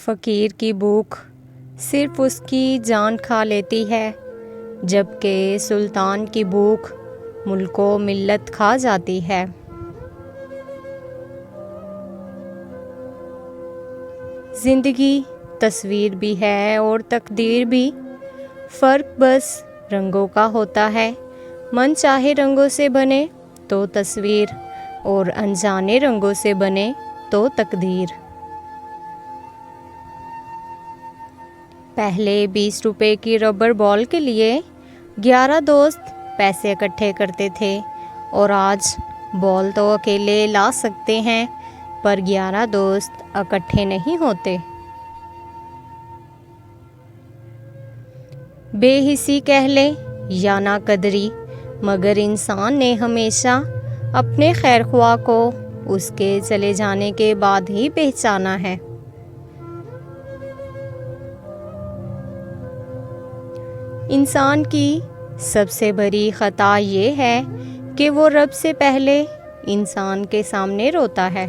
फ़कीर की भूख सिर्फ उसकी जान खा लेती है, जबकि सुल्तान की भूख मुल्को मिल्लत खा जाती है। ज़िंदगी तस्वीर भी है और तकदीर भी, फ़र्क बस रंगों का होता है। मन चाहे रंगों से बने तो तस्वीर, और अनजाने रंगों से बने तो तकदीर। पहले 20 रुपए की रबर बॉल के लिए 11 दोस्त पैसे इकट्ठे करते थे, और आज बॉल तो अकेले ला सकते हैं, पर 11 दोस्त इकट्ठे नहीं होते। बेहिसी कह ले या ना कदरी, मगर इंसान ने हमेशा अपने खैरख्वाह को उसके चले जाने के बाद ही पहचाना है। इंसान की सबसे बड़ी ख़ता ये है कि वो रब से पहले इंसान के सामने रोता है।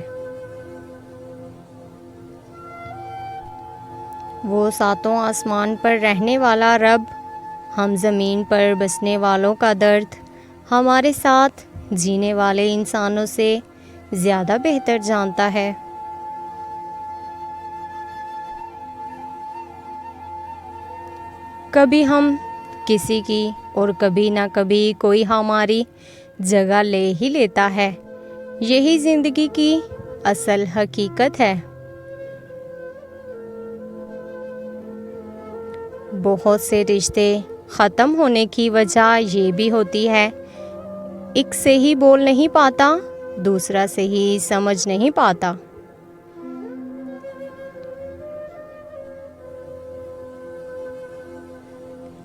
वो सातों आसमान पर रहने वाला रब हम ज़मीन पर बसने वालों का दर्द हमारे साथ जीने वाले इंसानों से ज़्यादा बेहतर जानता है। कभी हम किसी की और कभी ना कभी कोई हमारी जगह ले ही लेता है। यही ज़िंदगी की असल हकीकत है। बहुत से रिश्ते ख़त्म होने की वजह ये भी होती है, एक से ही बोल नहीं पाता, दूसरा से ही समझ नहीं पाता।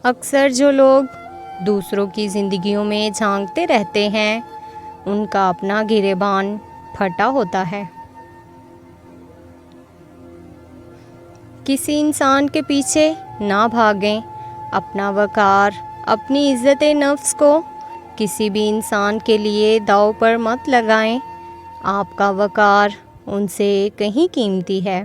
अक्सर जो लोग दूसरों की ज़िंदगियों में झांकते रहते हैं, उनका अपना गिरेबान फटा होता है। किसी इंसान के पीछे ना भागें, अपना वक़ार, अपनी इज़्ज़त नफ्स को किसी भी इंसान के लिए दांव पर मत लगाएं। आपका वक़ार उनसे कहीं कीमती है।